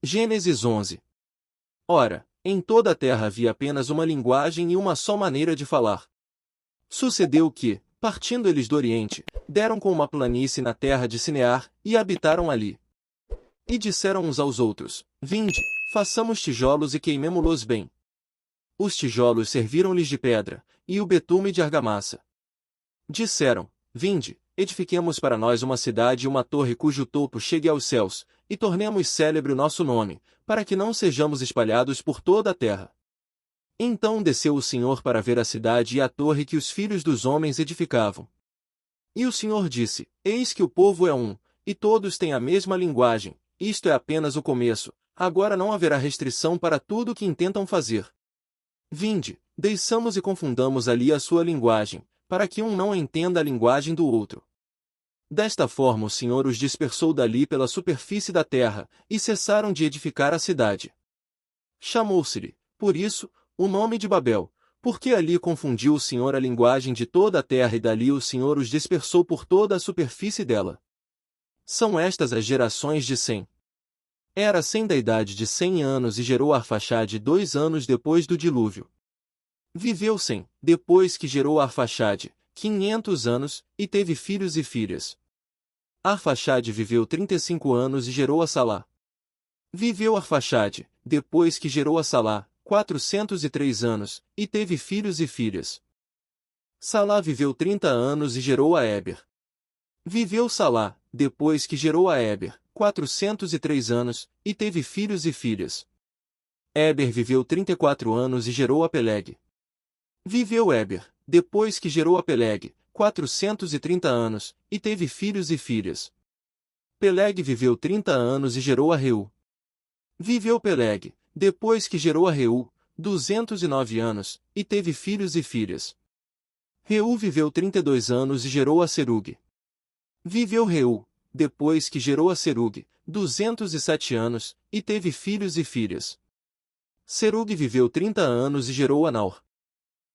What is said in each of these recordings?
Gênesis 11. Ora, em toda a terra havia apenas uma linguagem e uma só maneira de falar. Sucedeu que, partindo eles do Oriente, deram com uma planície na terra de Sinear, e habitaram ali. E disseram uns aos outros: Vinde, façamos tijolos e queimemo-los bem. Os tijolos serviram-lhes de pedra, e o betume de argamassa. Disseram: Vinde, edifiquemos para nós uma cidade e uma torre cujo topo chegue aos céus, e tornemos célebre o nosso nome, para que não sejamos espalhados por toda a terra. Então desceu o Senhor para ver a cidade e a torre que os filhos dos homens edificavam. E o Senhor disse: Eis que o povo é um, e todos têm a mesma linguagem, isto é apenas o começo, agora não haverá restrição para tudo o que intentam fazer. Vinde, desçamos e confundamos ali a sua linguagem, para que um não entenda a linguagem do outro. Desta forma o Senhor os dispersou dali pela superfície da terra, e cessaram de edificar a cidade. Chamou-se-lhe, por isso, o nome de Babel, porque ali confundiu o Senhor a linguagem de toda a terra e dali o Senhor os dispersou por toda a superfície dela. São estas as gerações de Sem. Era Sem da idade de 100 anos e gerou Arfaxade 2 anos depois do dilúvio. Viveu Sem, depois que gerou Arfaxade, 500 anos, e teve filhos e filhas. Arfaxade viveu 35 anos e gerou a Salá. Viveu Arfaxade, depois que gerou a Salá, 403 anos, e teve filhos e filhas. Salá viveu 30 anos e gerou a Éber. Viveu Salá, depois que gerou a Éber, 403 anos, e teve filhos e filhas. Éber viveu 34 anos e gerou a Peleg. Viveu Éber, depois que gerou a Peleg, 430 anos, e teve filhos e filhas. Peleg viveu 30 anos e gerou a Reu. Viveu Peleg, depois que gerou a Reu, 209 anos, e teve filhos e filhas. Reu viveu 32 anos e gerou a Serug. Viveu Reu, depois que gerou a Serug, 207 anos, e teve filhos e filhas. Serug viveu 30 anos e gerou a Naor.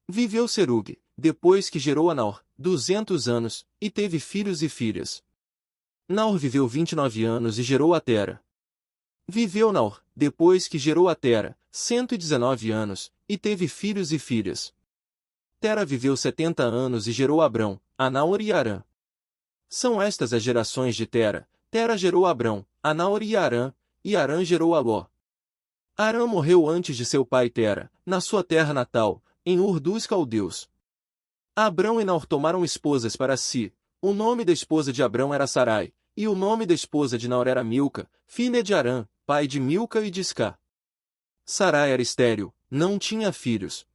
Viveu Serug, depois que gerou a Naor, 200 anos, e teve filhos e filhas. Naor viveu 29 anos e gerou a Tera. Viveu Naor, depois que gerou a Tera, 119 anos, e teve filhos e filhas. Tera viveu 70 anos e gerou Abrão, a Naor e Arã. São estas as gerações de Tera. Tera gerou Abrão, a Naor e Arã gerou a Ló. Arã morreu antes de seu pai Tera, na sua terra natal, em Ur dos Caldeus. Abrão e Naor tomaram esposas para si. O nome da esposa de Abrão era Sarai, e o nome da esposa de Naor era Milca, filha de Arã, pai de Milca e de Isca. Sarai era estéril, não tinha filhos.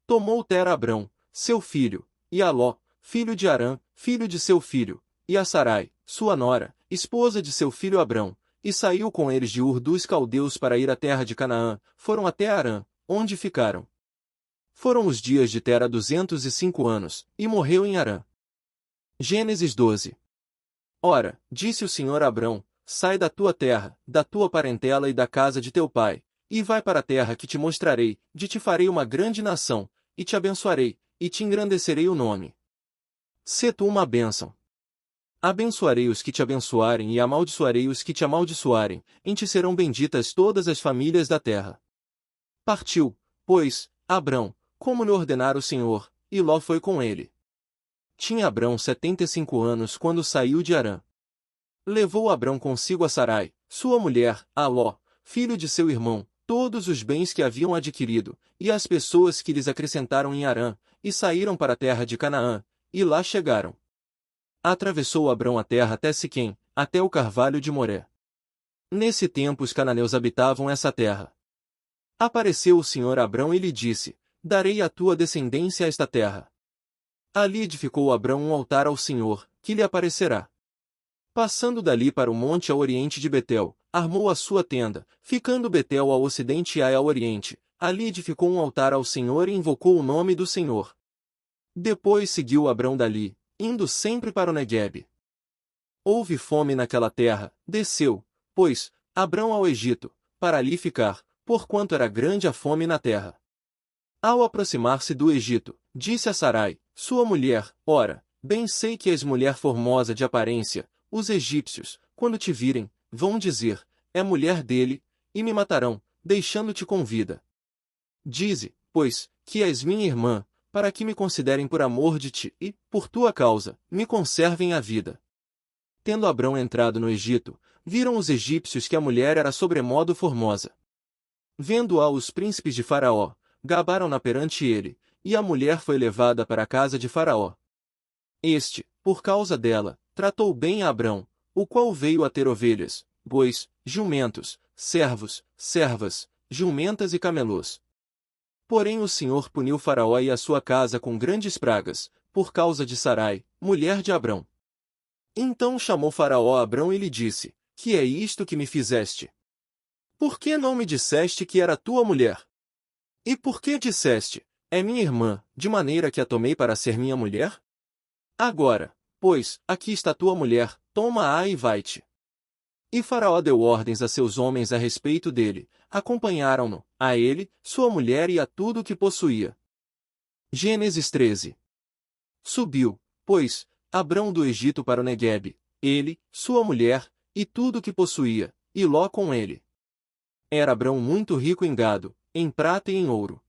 Tomou Tera Abrão, seu filho, e a Ló, filho de Arã, filho de seu filho, e a Sarai, sua nora, esposa de seu filho Abrão, e saiu com eles de Ur dos Caldeus para ir à terra de Canaã, foram até Arã, onde ficaram. Foram os dias de Tera 205 anos, e morreu em Arã. Gênesis 12. Ora, disse o Senhor a Abrão: Sai da tua terra, da tua parentela e da casa de teu pai, e vai para a terra que te mostrarei, de te farei uma grande nação, e te abençoarei, e te engrandecerei o nome. Sê tu uma bênção. Abençoarei os que te abençoarem e amaldiçoarei os que te amaldiçoarem, em ti serão benditas todas as famílias da terra. Partiu, pois, Abrão, como lhe ordenara o Senhor, e Ló foi com ele. Tinha Abrão 75 anos quando saiu de Arã. Levou Abrão consigo a Sarai, sua mulher, a Ló, filho de seu irmão, todos os bens que haviam adquirido, e as pessoas que lhes acrescentaram em Arã, e saíram para a terra de Canaã, e lá chegaram. Atravessou Abrão a terra até Siquém, até o carvalho de Moré. Nesse tempo os cananeus habitavam essa terra. Apareceu o Senhor a Abrão e lhe disse: Darei à tua descendência esta terra. Ali edificou Abrão um altar ao Senhor, que lhe aparecerá. Passando dali para o monte ao oriente de Betel, armou a sua tenda, ficando Betel ao ocidente e Ai ao oriente. Ali edificou um altar ao Senhor e invocou o nome do Senhor. Depois seguiu Abrão dali, indo sempre para o Neguebe. Houve fome naquela terra, desceu, pois, Abrão ao Egito, para ali ficar, porquanto era grande a fome na terra. Ao aproximar-se do Egito, disse a Sarai, sua mulher: Ora, bem sei que és mulher formosa de aparência, os egípcios, quando te virem, vão dizer: É mulher dele, e me matarão, deixando-te com vida. Dize, pois, que és minha irmã, para que me considerem por amor de ti e, por tua causa, me conservem a vida. Tendo Abrão entrado no Egito, viram os egípcios que a mulher era sobremodo formosa. Vendo-a os príncipes de Faraó, gabaram-na perante ele, e a mulher foi levada para a casa de Faraó. Este, por causa dela, tratou bem a Abrão, o qual veio a ter ovelhas, bois, jumentos, servos, servas, jumentas e camelôs. Porém o Senhor puniu Faraó e a sua casa com grandes pragas, por causa de Sarai, mulher de Abrão. Então chamou Faraó a Abrão e lhe disse, que é isto que me fizeste? Por que não me disseste que era tua mulher? E por que disseste, é minha irmã, de maneira que a tomei para ser minha mulher? Agora, pois, aqui está tua mulher, toma-a e vai-te. E Faraó deu ordens a seus homens a respeito dele, acompanharam-no, a ele, sua mulher e a tudo o que possuía. Gênesis 13. Subiu, pois, Abrão do Egito para o Neguebe, ele, sua mulher, e tudo o que possuía, e Ló com ele. Era Abrão muito rico em gado, em prata e em ouro.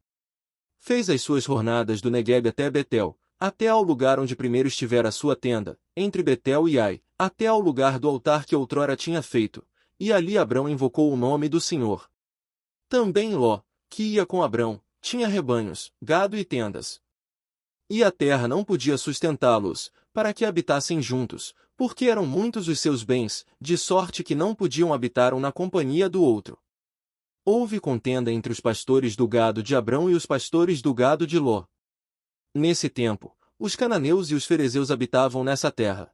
Fez as suas jornadas do Neguebe até Betel, até ao lugar onde primeiro estivera a sua tenda, entre Betel e Ai, até ao lugar do altar que outrora tinha feito, e ali Abrão invocou o nome do Senhor. Também Ló, que ia com Abrão, tinha rebanhos, gado e tendas. E a terra não podia sustentá-los, para que habitassem juntos, porque eram muitos os seus bens, de sorte que não podiam habitar um na companhia do outro. Houve contenda entre os pastores do gado de Abrão e os pastores do gado de Ló. Nesse tempo, os cananeus e os ferezeus habitavam nessa terra.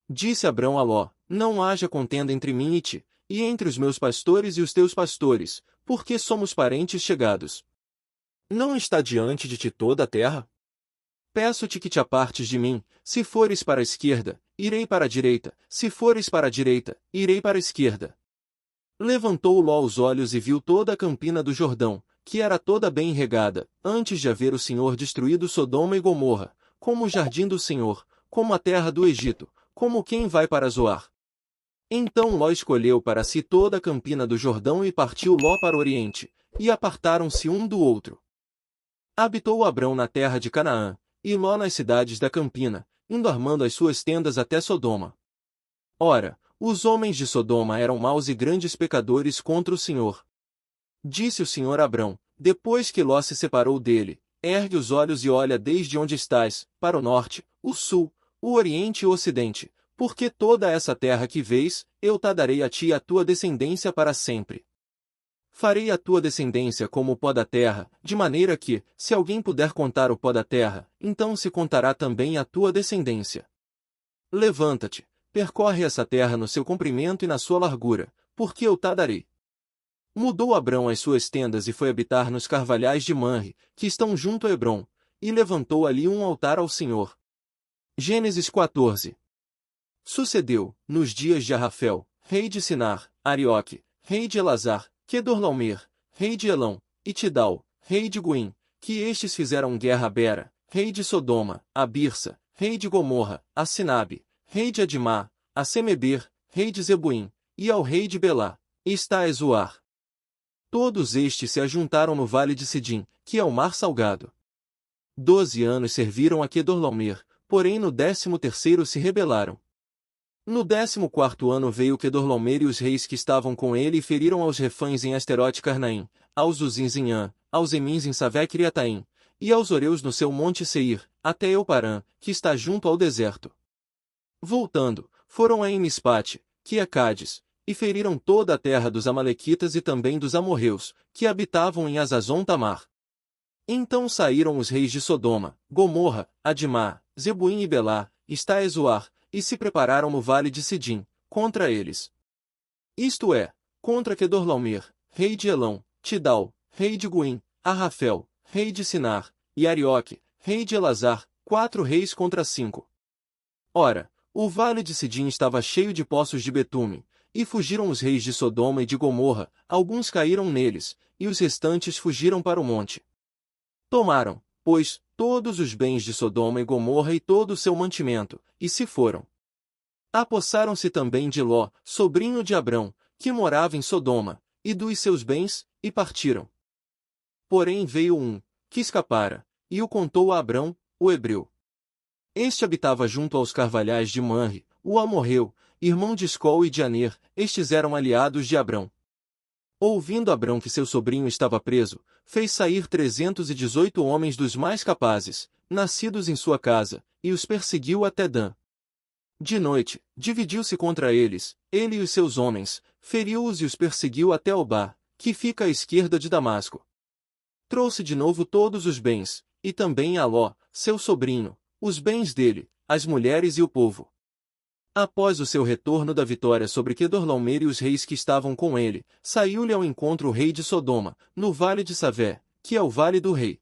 Disse Abrão a Ló, não haja contenda entre mim e ti, e entre os meus pastores e os teus pastores, porque somos parentes chegados. Não está diante de ti toda a terra? Peço-te que te apartes de mim, se fores para a esquerda, irei para a direita, se fores para a direita, irei para a esquerda. Levantou Ló os olhos e viu toda a campina do Jordão, que era toda bem regada, antes de haver o Senhor destruído Sodoma e Gomorra, como o jardim do Senhor, como a terra do Egito, como quem vai para Zoar. Então Ló escolheu para si toda a campina do Jordão e partiu Ló para o oriente, e apartaram-se um do outro. Habitou Abrão na terra de Canaã, e Ló nas cidades da campina, indo armando as suas tendas até Sodoma. Ora, os homens de Sodoma eram maus e grandes pecadores contra o Senhor. Disse o Senhor a Abrão, depois que Ló se separou dele, ergue os olhos e olha desde onde estás, para o norte, o sul, o oriente e o ocidente, porque toda essa terra que vês, eu te darei a ti e à tua descendência para sempre. Farei a tua descendência como o pó da terra, de maneira que, se alguém puder contar o pó da terra, então se contará também a tua descendência. Levanta-te, percorre essa terra no seu comprimento e na sua largura, porque eu te darei. Mudou Abrão as suas tendas e foi habitar nos carvalhais de Manre, que estão junto a Hebrom, e levantou ali um altar ao Senhor. Gênesis 14. Sucedeu, nos dias de Arrafel, rei de Sinar, Arioque, rei de Elazar, Quedorlaomer, rei de Elão, e Tidal, rei de Goim, que estes fizeram guerra a Bera, rei de Sodoma, a Birsa, rei de Gomorra, a Sinabe, rei de Adimá, a Semeber, rei de Zebuim, e ao rei de Belá, e está a Zoar. Todos estes se ajuntaram no vale de Sidim, que é o mar salgado. 12 anos serviram a Quedorlaomer, porém no 13º se rebelaram. No 14º ano veio Quedorlaomer e os reis que estavam com ele e feriram aos refães em Asterote Carnaim, aos Uzins em An, aos Emins em Savec-Criataim, e aos Oreus no seu monte Seir, até Euparã, que está junto ao deserto. Voltando, foram a Emispate, que é Cádiz, e feriram toda a terra dos Amalequitas e também dos amorreus, que habitavam em Azazon Tamar. Então saíram os reis de Sodoma, Gomorra, Adimá, Zebuim e Belá, Estaezoar, e se prepararam no vale de Sidim, contra eles. Isto é, contra Quedorlaomer, rei de Elão, Tidal, rei de Goim, Arrafel, rei de Sinar, e Arioque, rei de Elazar, 4 reis contra 5. Ora, o vale de Sidim estava cheio de poços de betume, e fugiram os reis de Sodoma e de Gomorra, alguns caíram neles, e os restantes fugiram para o monte. Tomaram, pois, todos os bens de Sodoma e Gomorra e todo o seu mantimento, e se foram. Apossaram-se também de Ló, sobrinho de Abrão, que morava em Sodoma, e dos seus bens, e partiram. Porém veio um, que escapara, e o contou a Abrão, o hebreu. Este habitava junto aos carvalhais de Manre, o amorreu, irmão de Escol e de Aner, estes eram aliados de Abrão. Ouvindo Abrão que seu sobrinho estava preso, fez sair 318 homens dos mais capazes, nascidos em sua casa, e os perseguiu até Dan. De noite, dividiu-se contra eles, ele e os seus homens, feriu-os e os perseguiu até Obá, que fica à esquerda de Damasco. Trouxe de novo todos os bens, e também Aló, seu sobrinho, os bens dele, as mulheres e o povo. Após o seu retorno da vitória sobre Quedorlaomer e os reis que estavam com ele, saiu-lhe ao encontro o rei de Sodoma, no vale de Savé, que é o vale do rei.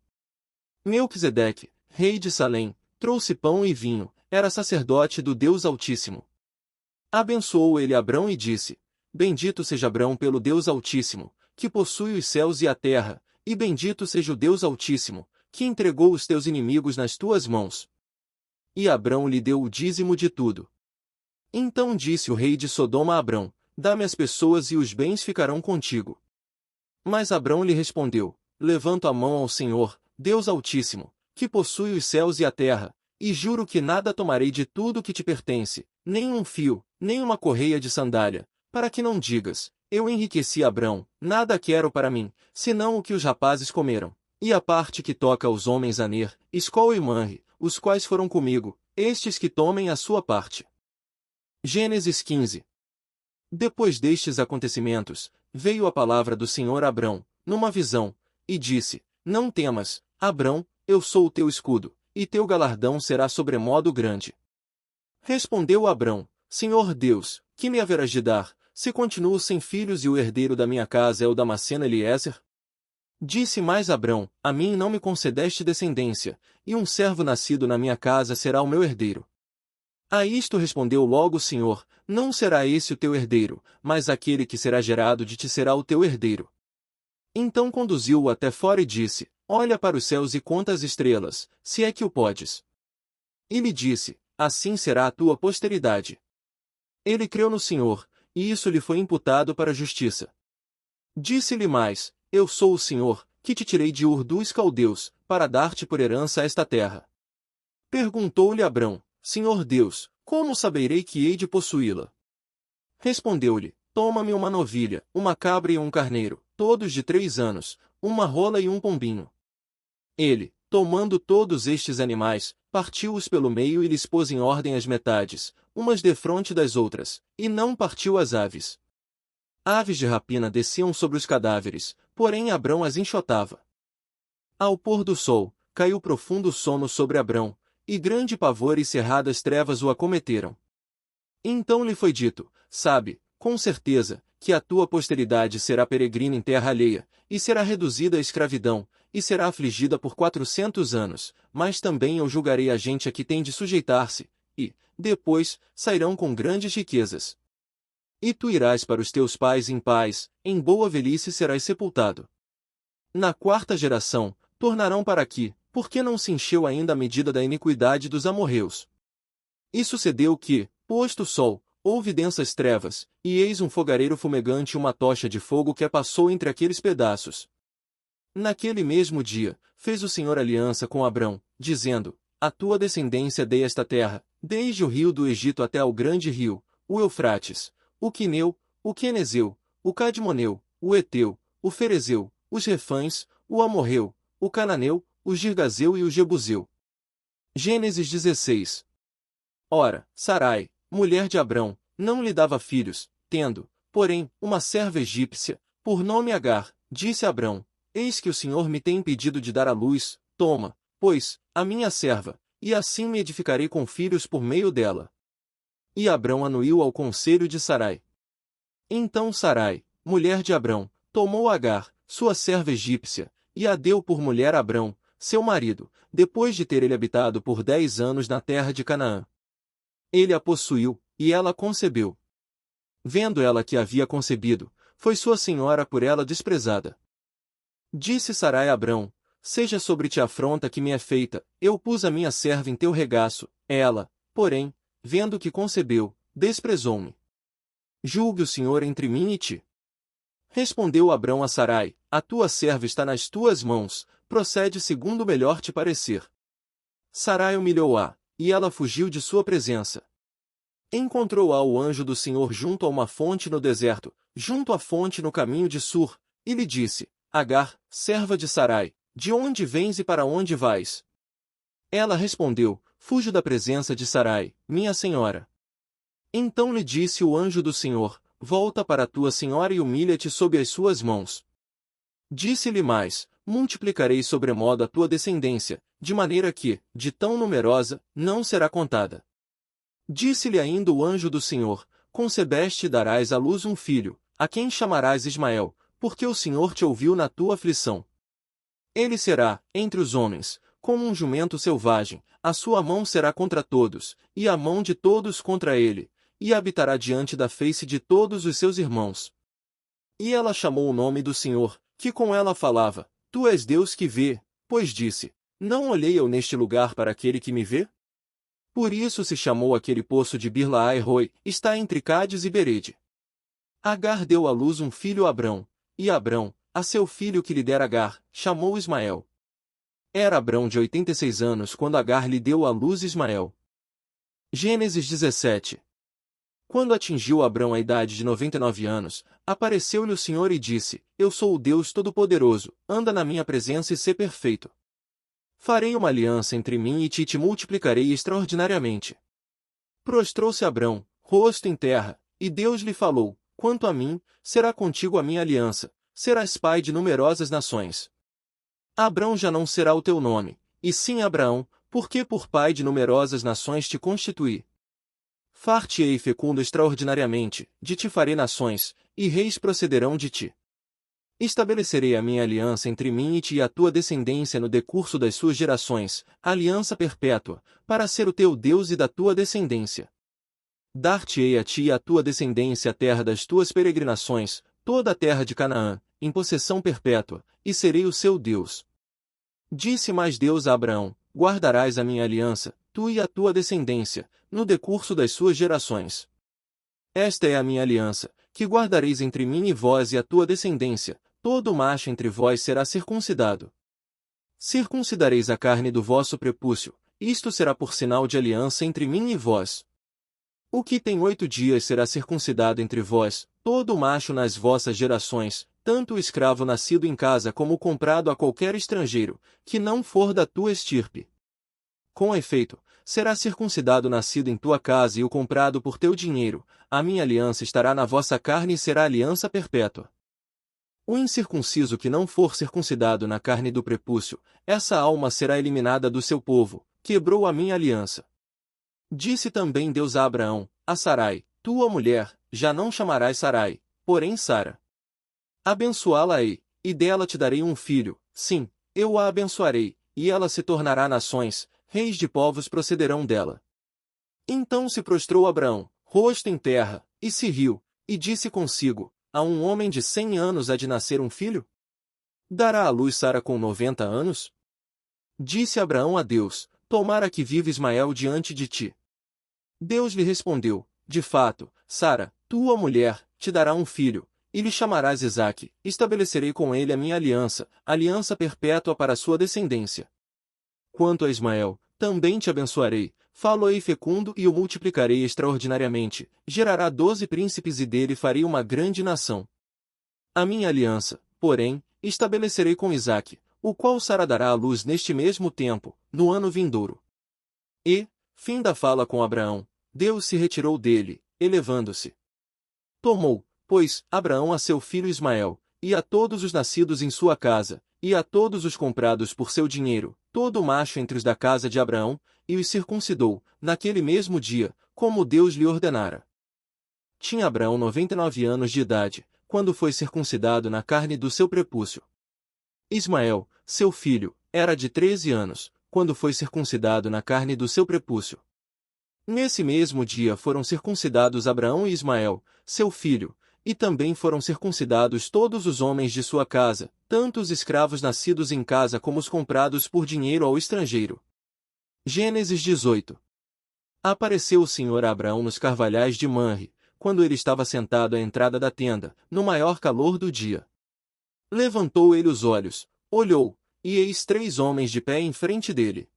Melquisedeque, rei de Salém, trouxe pão e vinho, era sacerdote do Deus Altíssimo. Abençoou ele Abrão e disse: Bendito seja Abrão pelo Deus Altíssimo, que possui os céus e a terra, e bendito seja o Deus Altíssimo, que entregou os teus inimigos nas tuas mãos. E Abrão lhe deu o dízimo de tudo. Então disse o rei de Sodoma a Abrão: Dá-me as pessoas e os bens ficarão contigo. Mas Abrão lhe respondeu: Levanto a mão ao Senhor, Deus Altíssimo, que possui os céus e a terra, e juro que nada tomarei de tudo que te pertence, nem um fio, nem uma correia de sandália, para que não digas: Eu enriqueci Abrão, nada quero para mim, senão o que os rapazes comeram, e a parte que toca aos homens Aner, Escol e Manre, os quais foram comigo, estes que tomem a sua parte. Gênesis 15. Depois destes acontecimentos, veio a palavra do Senhor a Abrão, numa visão, e disse: Não temas, Abrão, eu sou o teu escudo, e teu galardão será sobremodo grande. Respondeu Abrão: Senhor Deus, que me haverás de dar, se continuo sem filhos e o herdeiro da minha casa é o Damasceno Eliezer? Disse mais Abrão: A mim não me concedeste descendência, e um servo nascido na minha casa será o meu herdeiro. A isto respondeu logo o Senhor: Não será esse o teu herdeiro, mas aquele que será gerado de ti será o teu herdeiro. Então conduziu-o até fora e disse: Olha para os céus e conta as estrelas, se é que o podes. E lhe disse: Assim será a tua posteridade. Ele creu no Senhor, e isso lhe foi imputado para a justiça. Disse-lhe mais: Eu sou o Senhor, que te tirei de Ur dos Caldeus, para dar-te por herança esta terra. Perguntou-lhe Abrão: Senhor Deus, como saberei que hei de possuí-la? Respondeu-lhe: Toma-me uma novilha, uma cabra e um carneiro, todos de 3 anos, uma rola e um pombinho. Ele, tomando todos estes animais, partiu-os pelo meio e lhes pôs em ordem as metades, umas defronte das outras, e não partiu as aves. Aves de rapina desciam sobre os cadáveres, porém Abrão as enxotava. Ao pôr do sol, caiu profundo sono sobre Abrão, e grande pavor e cerradas trevas o acometeram. Então lhe foi dito: Sabe, com certeza, que a tua posteridade será peregrina em terra alheia, e será reduzida à escravidão, e será afligida por 400 anos, mas também eu julgarei a gente a que tem de sujeitar-se, e, depois, sairão com grandes riquezas. E tu irás para os teus pais em paz, em boa velhice serás sepultado. Na 4ª geração, tornarão para aqui, porque não se encheu ainda a medida da iniquidade dos amorreus. E sucedeu que, posto o sol, houve densas trevas, e eis um fogareiro fumegante e uma tocha de fogo que passou entre aqueles pedaços. Naquele mesmo dia, fez o Senhor aliança com Abrão, dizendo: A tua descendência dei esta terra, desde o rio do Egito até ao grande rio, o Eufrates, o Quineu, o Quenezeu, o Cadmoneu, o Eteu, o Ferezeu, os Refães, o Amorreu, o Cananeu, o Girgazeu e o Jebuseu. Gênesis 16. Ora, Sarai, mulher de Abrão, não lhe dava filhos, tendo, porém, uma serva egípcia, por nome Agar, disse a Abrão: Eis que o Senhor me tem impedido de dar à luz, toma, pois, a minha serva, e assim me edificarei com filhos por meio dela. E Abrão anuiu ao conselho de Sarai. Então Sarai, mulher de Abrão, tomou Agar, sua serva egípcia, e a deu por mulher a Abrão, seu marido, depois de ter ele habitado por 10 anos na terra de Canaã. Ele a possuiu, e ela concebeu. Vendo ela que havia concebido, foi sua senhora por ela desprezada. Disse Sarai a Abrão: Seja sobre ti a afronta que me é feita, eu pus a minha serva em teu regaço, ela, porém, vendo que concebeu, desprezou-me. Julgue o Senhor entre mim e ti. Respondeu Abrão a Sarai: a tua serva está nas tuas mãos, procede segundo melhor te parecer. Sarai humilhou-a, e ela fugiu de sua presença. Encontrou-a o anjo do Senhor junto a uma fonte no deserto, junto à fonte no caminho de Sur, e lhe disse: Agar, serva de Sarai, de onde vens e para onde vais? Ela respondeu: Fujo da presença de Sarai, minha senhora. Então lhe disse o anjo do Senhor: Volta para tua senhora e humilha-te sob as suas mãos. Disse-lhe mais: Multiplicarei sobremodo a tua descendência, de maneira que, de tão numerosa, não será contada. Disse-lhe ainda o anjo do Senhor: Concebeste e darás à luz um filho, a quem chamarás Ismael, porque o Senhor te ouviu na tua aflição. Ele será, entre os homens, como um jumento selvagem, a sua mão será contra todos, e a mão de todos contra ele, e habitará diante da face de todos os seus irmãos. E ela chamou o nome do Senhor, que com ela falava: Tu és Deus que vê, pois disse: Não olhei eu neste lugar para aquele que me vê? Por isso se chamou aquele poço de Birlaai-Roi, está entre Cádiz e Berede. Agar deu à luz um filho a Abrão, e Abrão, a seu filho que lhe dera Agar, chamou Ismael. Era Abrão de 86 anos quando Agar lhe deu à luz Ismael. Gênesis 17. Quando atingiu Abrão a idade de 99 anos, apareceu-lhe o Senhor e disse: Eu sou o Deus Todo-Poderoso, anda na minha presença e sê perfeito. Farei uma aliança entre mim e ti e te multiplicarei extraordinariamente. Prostrou-se Abrão, rosto em terra, e Deus lhe falou: Quanto a mim, será contigo a minha aliança, serás pai de numerosas nações. Abrão já não será o teu nome, e sim Abraão, porque por pai de numerosas nações te constituí. Far-te-ei fecundo extraordinariamente, de ti farei nações, e reis procederão de ti. Estabelecerei a minha aliança entre mim e ti e a tua descendência no decurso das suas gerações, aliança perpétua, para ser o teu Deus e da tua descendência. Dar-te-ei a ti e à tua descendência a terra das tuas peregrinações, toda a terra de Canaã, em possessão perpétua, e serei o seu Deus. Disse mais Deus a Abraão: Guardarás a minha aliança, tu e a tua descendência, no decurso das suas gerações. Esta é a minha aliança, que guardareis entre mim e vós e a tua descendência, todo macho entre vós será circuncidado. Circuncidareis a carne do vosso prepúcio, isto será por sinal de aliança entre mim e vós. O que tem 8 dias será circuncidado entre vós, todo macho nas vossas gerações, tanto o escravo nascido em casa como o comprado a qualquer estrangeiro, que não for da tua estirpe. Com efeito, será circuncidado o nascido em tua casa e o comprado por teu dinheiro, a minha aliança estará na vossa carne e será aliança perpétua. O incircunciso que não for circuncidado na carne do prepúcio, essa alma será eliminada do seu povo, quebrou a minha aliança. Disse também Deus a Abraão: A Sarai, tua mulher, já não chamarás Sarai, porém Sara. Abençoá-la-ei, e dela te darei um filho, sim, eu a abençoarei, e ela se tornará nações, reis de povos procederão dela. Então se prostrou Abraão, rosto em terra, e se riu, e disse consigo: A um homem de 100 anos há de nascer um filho? Dará à luz Sara com 90 anos? Disse Abraão a Deus: Tomara que viva Ismael diante de ti. Deus lhe respondeu: De fato, Sara, tua mulher, te dará um filho, e lhe chamarás Isaque, estabelecerei com ele a minha aliança, aliança perpétua para a sua descendência. Quanto a Ismael, também te abençoarei, falo-ei fecundo e o multiplicarei extraordinariamente, gerará 12 príncipes e dele farei uma grande nação. A minha aliança, porém, estabelecerei com Isaque, o qual Sara dará à luz neste mesmo tempo, no ano vindouro. E, fim da fala com Abraão, Deus se retirou dele, elevando-se. Tomou, pois, Abraão a seu filho Ismael, e a todos os nascidos em sua casa, e a todos os comprados por seu dinheiro, todo macho entre os da casa de Abraão, e os circuncidou, naquele mesmo dia, como Deus lhe ordenara. Tinha Abraão 99 anos de idade, quando foi circuncidado na carne do seu prepúcio. Ismael, seu filho, era de 13 anos, quando foi circuncidado na carne do seu prepúcio. Nesse mesmo dia foram circuncidados Abraão e Ismael, seu filho, e também foram circuncidados todos os homens de sua casa, tanto os escravos nascidos em casa como os comprados por dinheiro ao estrangeiro. Gênesis 18. Apareceu o Senhor a Abraão nos carvalhais de Manre, quando ele estava sentado à entrada da tenda, no maior calor do dia. Levantou ele os olhos, olhou, e eis 3 homens de pé em frente dele.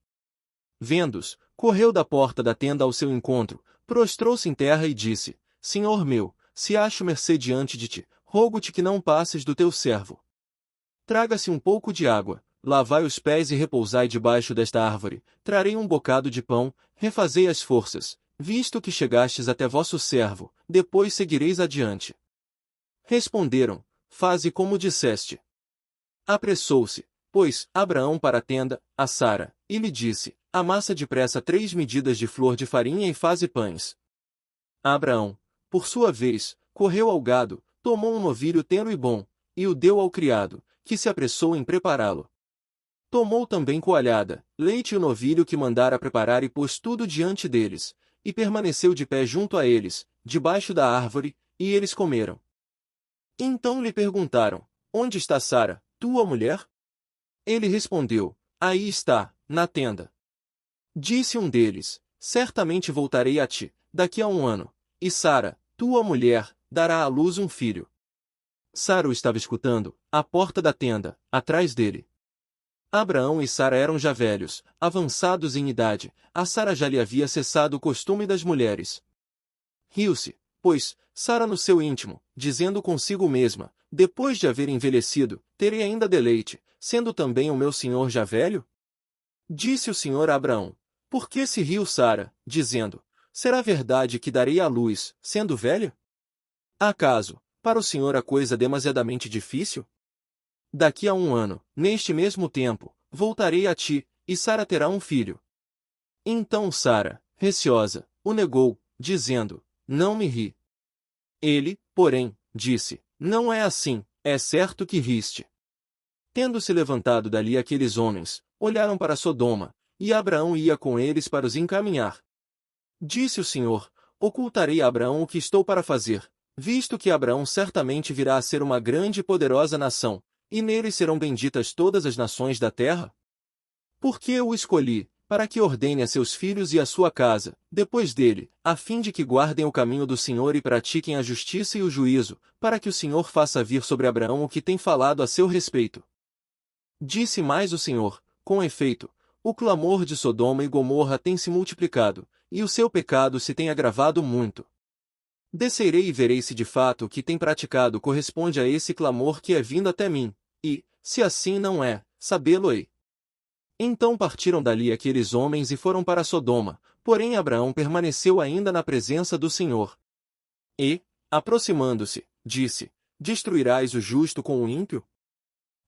Vendo-os, correu da porta da tenda ao seu encontro, prostrou-se em terra e disse: Senhor meu, se acho mercê diante de ti, rogo-te que não passes do teu servo. Traga-se um pouco de água, lavai os pés e repousai debaixo desta árvore, trarei um bocado de pão, refazei as forças, visto que chegastes até vosso servo, depois seguireis adiante. Responderam: Faze como disseste. Apressou-se, pois, Abraão para a tenda, a Sara, e lhe disse: Amassa depressa 3 medidas de flor de farinha e faze pães. Abraão, por sua vez, correu ao gado, tomou um novilho tenro e bom, e o deu ao criado, que se apressou em prepará-lo. Tomou também coalhada, leite e o novilho que mandara preparar e pôs tudo diante deles, e permaneceu de pé junto a eles, debaixo da árvore, e eles comeram. Então lhe perguntaram: Onde está Sara, tua mulher? Ele respondeu: Aí está, na tenda. Disse um deles: Certamente voltarei a ti, daqui a 1 ano, e Sara, tua mulher, dará à luz um filho. Sara o estava escutando, à porta da tenda, atrás dele. Abraão e Sara eram já velhos, avançados em idade, a Sara já lhe havia cessado o costume das mulheres. Riu-se, pois, Sara no seu íntimo, dizendo consigo mesma: Depois de haver envelhecido, terei ainda deleite, sendo também o meu senhor já velho? Disse o Senhor a Abraão: Por que se riu Sara, dizendo: Será verdade que darei à luz, sendo velha? Acaso, para o Senhor a coisa demasiadamente difícil? Daqui a 1 ano, neste mesmo tempo, voltarei a ti, e Sara terá um filho. Então Sara, receosa, o negou, dizendo: Não me ri. Ele, porém, disse: Não é assim, é certo que riste. Tendo-se levantado dali aqueles homens, olharam para Sodoma, e Abraão ia com eles para os encaminhar. Disse o Senhor: Ocultarei a Abraão o que estou para fazer, visto que Abraão certamente virá a ser uma grande e poderosa nação, e nele serão benditas todas as nações da terra? Porque eu o escolhi, para que ordene a seus filhos e a sua casa, depois dele, a fim de que guardem o caminho do Senhor e pratiquem a justiça e o juízo, para que o Senhor faça vir sobre Abraão o que tem falado a seu respeito. Disse mais o Senhor: Com efeito, o clamor de Sodoma e Gomorra tem se multiplicado, e o seu pecado se tem agravado muito. Descerei e verei se de fato o que tem praticado corresponde a esse clamor que é vindo até mim, e, se assim não é, sabê-lo-ei. Então partiram dali aqueles homens e foram para Sodoma, porém Abraão permaneceu ainda na presença do Senhor. E, aproximando-se, disse: Destruirás o justo com o ímpio?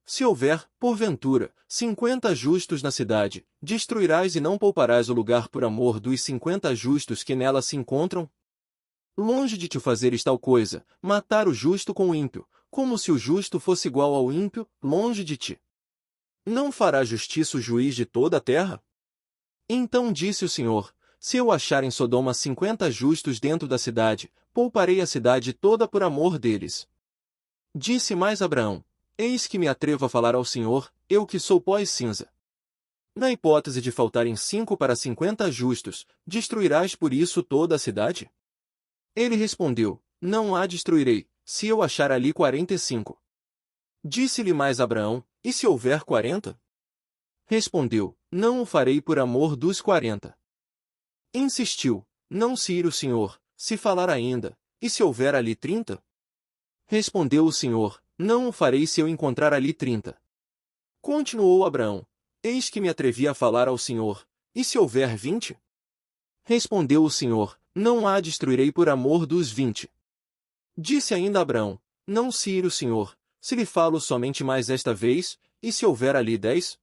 Se houver, porventura, 50 justos na cidade, destruirás e não pouparás o lugar por amor dos 50 justos que nela se encontram? Longe de te fazeres tal coisa, matar o justo com o ímpio, como se o justo fosse igual ao ímpio, longe de ti. Não fará justiça o juiz de toda a terra? Então disse o Senhor: Se eu achar em Sodoma 50 justos dentro da cidade, pouparei a cidade toda por amor deles. Disse mais Abraão: Eis que me atrevo a falar ao Senhor, eu que sou pó e cinza. Na hipótese de faltarem 5 para 50 justos, destruirás por isso toda a cidade? Ele respondeu: Não a destruirei, se eu achar ali 45. Disse-lhe mais Abraão: E se houver 40? Respondeu: Não o farei por amor dos 40. Insistiu: Não se ire o Senhor, se falar ainda, e se houver ali 30? Respondeu o Senhor: Não o farei se eu encontrar ali 30. Continuou Abraão: Eis que me atrevi a falar ao Senhor, e se houver 20? Respondeu o Senhor: Não a destruirei por amor dos 20. Disse ainda Abraão: Não se ire o Senhor, se lhe falo somente mais esta vez, e se houver ali 10?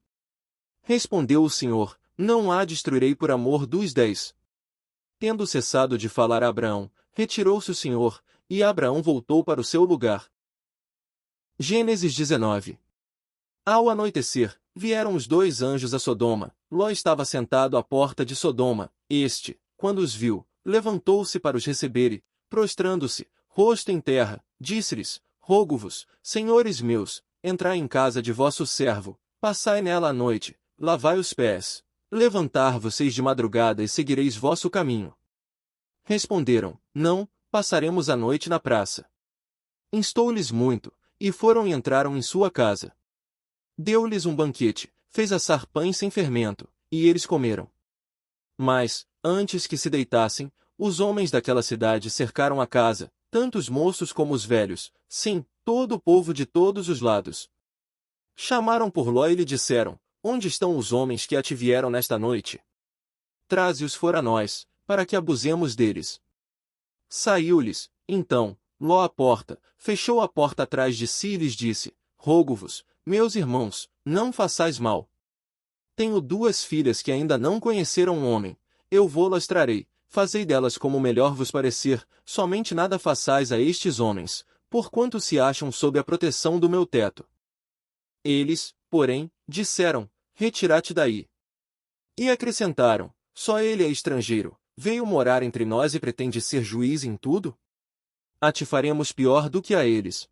Respondeu o Senhor: Não a destruirei por amor dos 10. Tendo cessado de falar a Abraão, retirou-se o Senhor, e Abraão voltou para o seu lugar. Gênesis 19. Ao anoitecer, vieram os 2 anjos a Sodoma. Ló estava sentado à porta de Sodoma. Este, quando os viu, levantou-se para os receber e, prostrando-se, rosto em terra, disse-lhes: Rogo-vos, senhores meus, entrai em casa de vosso servo, passai nela a noite, lavai os pés, levantar-vos-eis de madrugada e seguireis vosso caminho. Responderam: Não, passaremos a noite na praça. Instou-lhes muito, e foram e entraram em sua casa. Deu-lhes um banquete, fez assar pães sem fermento, e eles comeram. Mas, antes que se deitassem, os homens daquela cidade cercaram a casa, tanto os moços como os velhos, sim, todo o povo de todos os lados. Chamaram por Ló e lhe disseram: Onde estão os homens que te vieram nesta noite? Traze-os fora nós, para que abusemos deles. Saiu-lhes, então, Ló à porta, fechou a porta atrás de si e lhes disse: Rogo-vos, meus irmãos, não façais mal. Tenho 2 filhas que ainda não conheceram um homem, eu vou-las trarei, fazei delas como melhor vos parecer, somente nada façais a estes homens, porquanto se acham sob a proteção do meu teto. Eles, porém, disseram: Retira-te daí. E acrescentaram: Só ele é estrangeiro, veio morar entre nós e pretende ser juiz em tudo? A te faremos pior do que a eles.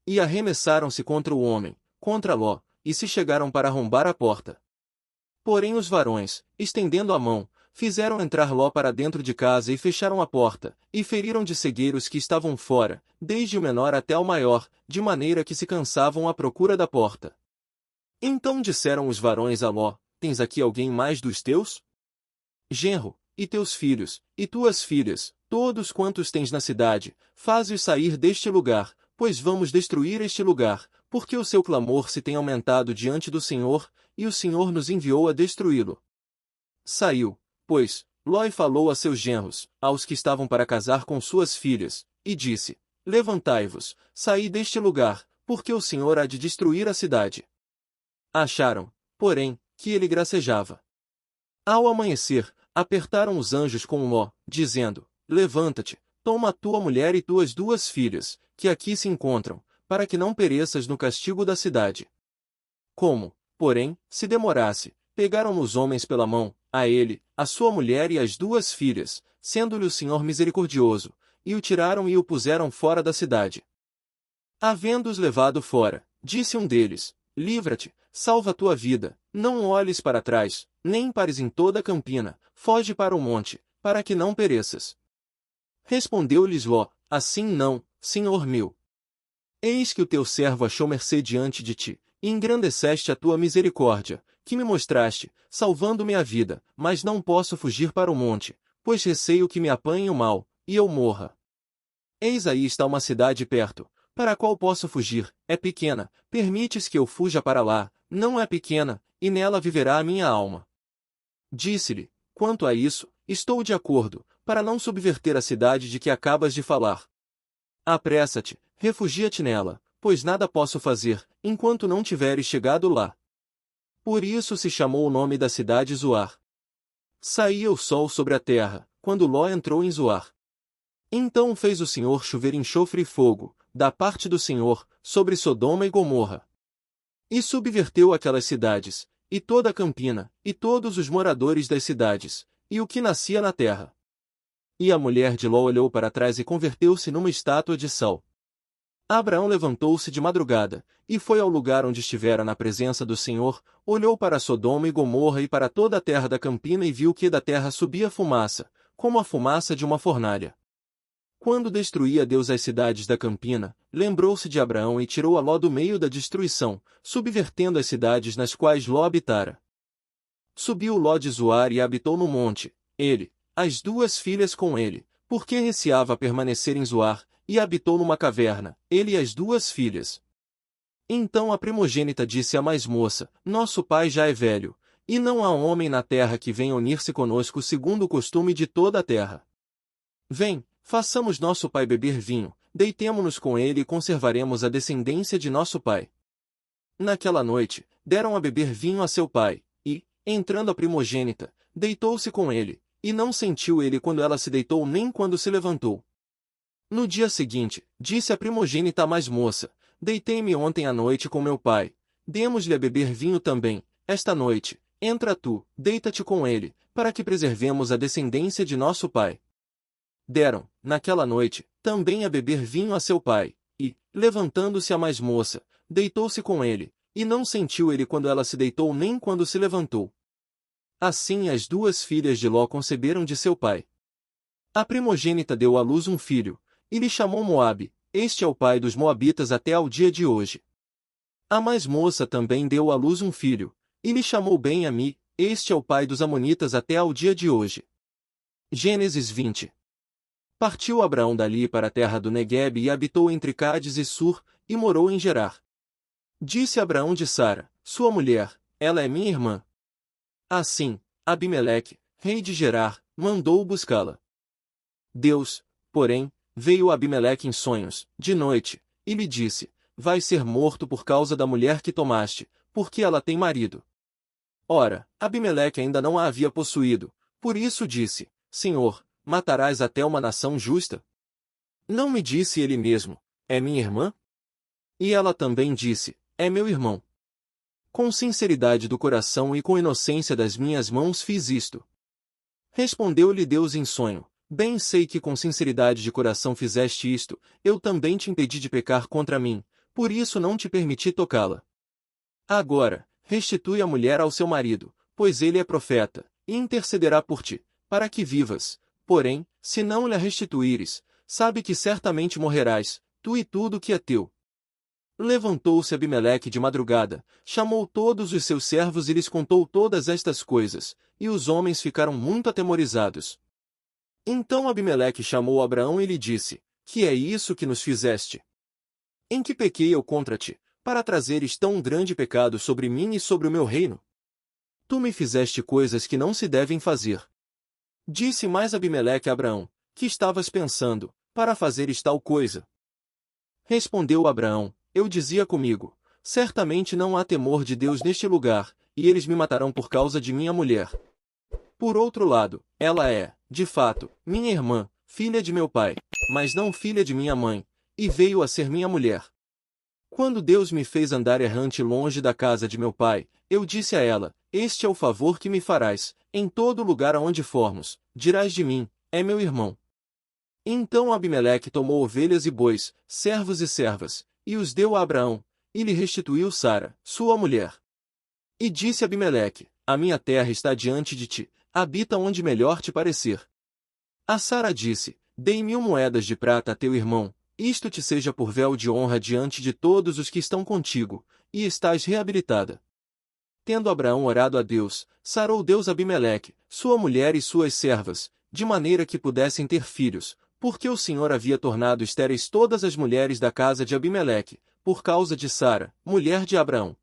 E arremessaram-se contra o homem, contra Ló, e se chegaram para arrombar a porta. Porém os varões, estendendo a mão, fizeram entrar Ló para dentro de casa e fecharam a porta, e feriram de cegueiro os que estavam fora, desde o menor até o maior, de maneira que se cansavam à procura da porta. Então disseram os varões a Ló: Tens aqui alguém mais dos teus? Genro, e teus filhos, e tuas filhas, todos quantos tens na cidade, faze-os sair deste lugar, pois vamos destruir este lugar, porque o seu clamor se tem aumentado diante do Senhor, e o Senhor nos enviou a destruí-lo. Saiu, pois, Ló e falou a seus genros, aos que estavam para casar com suas filhas, e disse: Levantai-vos, saí deste lugar, porque o Senhor há de destruir a cidade. Acharam, porém, que ele gracejava. Ao amanhecer, apertaram os anjos com Ló, dizendo: Levanta-te, toma a tua mulher e tuas 2 filhas, que aqui se encontram, para que não pereças no castigo da cidade. Como, porém, se demorasse, pegaram os homens pela mão, a ele, a sua mulher e as 2 filhas, sendo-lhe o Senhor misericordioso, e o tiraram e o puseram fora da cidade. Havendo-os levado fora, disse um deles: Livra-te, salva a tua vida, não olhes para trás, nem pares em toda a campina, foge para o monte, para que não pereças. Respondeu-lhes Ló: Assim não, Senhor meu. Eis que o teu servo achou mercê diante de ti, e engrandeceste a tua misericórdia, que me mostraste, salvando-me a vida, mas não posso fugir para o monte, pois receio que me apanhe o mal, e eu morra. Eis aí está uma cidade perto, para a qual posso fugir, é pequena, permites que eu fuja para lá, não é pequena, e nela viverá a minha alma. Disse-lhe: Quanto a isso, estou de acordo, para não subverter a cidade de que acabas de falar. Apressa-te, refugia-te nela, pois nada posso fazer, enquanto não tiveres chegado lá. Por isso se chamou o nome da cidade Zoar. Saía o sol sobre a terra, quando Ló entrou em Zoar. Então fez o Senhor chover enxofre e fogo, da parte do Senhor, sobre Sodoma e Gomorra. E subverteu aquelas cidades, e toda a campina, e todos os moradores das cidades, e o que nascia na terra. E a mulher de Ló olhou para trás e converteu-se numa estátua de sal. Abraão levantou-se de madrugada, e foi ao lugar onde estivera na presença do Senhor, olhou para Sodoma e Gomorra e para toda a terra da campina e viu que da terra subia fumaça, como a fumaça de uma fornalha. Quando destruía Deus as cidades da campina, lembrou-se de Abraão e tirou a Ló do meio da destruição, subvertendo as cidades nas quais Ló habitara. Subiu Ló de Zoar e habitou no monte, ele, as 2 filhas com ele, porque receava permanecer em Zoar, e habitou numa caverna, ele e as 2 filhas. Então a primogênita disse à mais moça: Nosso pai já é velho, e não há homem na terra que venha unir-se conosco segundo o costume de toda a terra. Vem, façamos nosso pai beber vinho, deitemo-nos com ele e conservaremos a descendência de nosso pai. Naquela noite, deram a beber vinho a seu pai, e, entrando a primogênita, deitou-se com ele, e não sentiu ele quando ela se deitou nem quando se levantou. No dia seguinte, disse a primogênita à mais moça: Deitei-me ontem à noite com meu pai, demos-lhe a beber vinho também, esta noite, entra tu, deita-te com ele, para que preservemos a descendência de nosso pai. Deram, naquela noite, também a beber vinho a seu pai, e, levantando-se a mais moça, deitou-se com ele, e não sentiu ele quando ela se deitou nem quando se levantou. Assim as 2 filhas de Ló conceberam de seu pai. A primogênita deu à luz um filho, e lhe chamou Moabe. Este é o pai dos moabitas até ao dia de hoje. A mais moça também deu à luz um filho, e lhe chamou Ben-Ami. Este é o pai dos amonitas até ao dia de hoje. Gênesis 20. Partiu Abraão dali para a terra do Neguebe e habitou entre Cádiz e Sur, e morou em Gerar. Disse Abraão de Sara, sua mulher, ela é minha irmã. Assim, Abimeleque, rei de Gerar, mandou buscá-la. Deus, porém, veio a Abimeleque em sonhos, de noite, e lhe disse, vais ser morto por causa da mulher que tomaste, porque ela tem marido. Ora, Abimeleque ainda não a havia possuído, por isso disse, Senhor, matarás até uma nação justa? Não me disse ele mesmo, é minha irmã? E ela também disse, é meu irmão. Com sinceridade do coração e com inocência das minhas mãos fiz isto. Respondeu-lhe Deus em sonho, bem sei que com sinceridade de coração fizeste isto, eu também te impedi de pecar contra mim, por isso não te permiti tocá-la. Agora, restitui a mulher ao seu marido, pois ele é profeta, e intercederá por ti, para que vivas. Porém, se não lhe a restituíres, sabe que certamente morrerás, tu e tudo que é teu. Levantou-se Abimeleque de madrugada, chamou todos os seus servos e lhes contou todas estas coisas, e os homens ficaram muito atemorizados. Então Abimeleque chamou Abraão e lhe disse, que é isso que nos fizeste? Em que pequei eu contra ti, para trazeres tão grande pecado sobre mim e sobre o meu reino? Tu me fizeste coisas que não se devem fazer. Disse mais Abimeleque a Abraão, que estavas pensando, para fazeres tal coisa? Respondeu Abraão, eu dizia comigo, certamente não há temor de Deus neste lugar, e eles me matarão por causa de minha mulher. Por outro lado, ela é, de fato, minha irmã, filha de meu pai, mas não filha de minha mãe, e veio a ser minha mulher. Quando Deus me fez andar errante longe da casa de meu pai, eu disse a ela, este é o favor que me farás, em todo lugar aonde formos, dirás de mim, é meu irmão. Então Abimeleque tomou ovelhas e bois, servos e servas, e os deu a Abraão, e lhe restituiu Sara, sua mulher. E disse Abimeleque, a minha terra está diante de ti, habita onde melhor te parecer. A Sara disse, dei 1000 moedas de prata a teu irmão, isto te seja por véu de honra diante de todos os que estão contigo, e estás reabilitada. Tendo Abraão orado a Deus, sarou Deus Abimeleque, sua mulher e suas servas, de maneira que pudessem ter filhos, porque o Senhor havia tornado estéreis todas as mulheres da casa de Abimeleque, por causa de Sara, mulher de Abraão.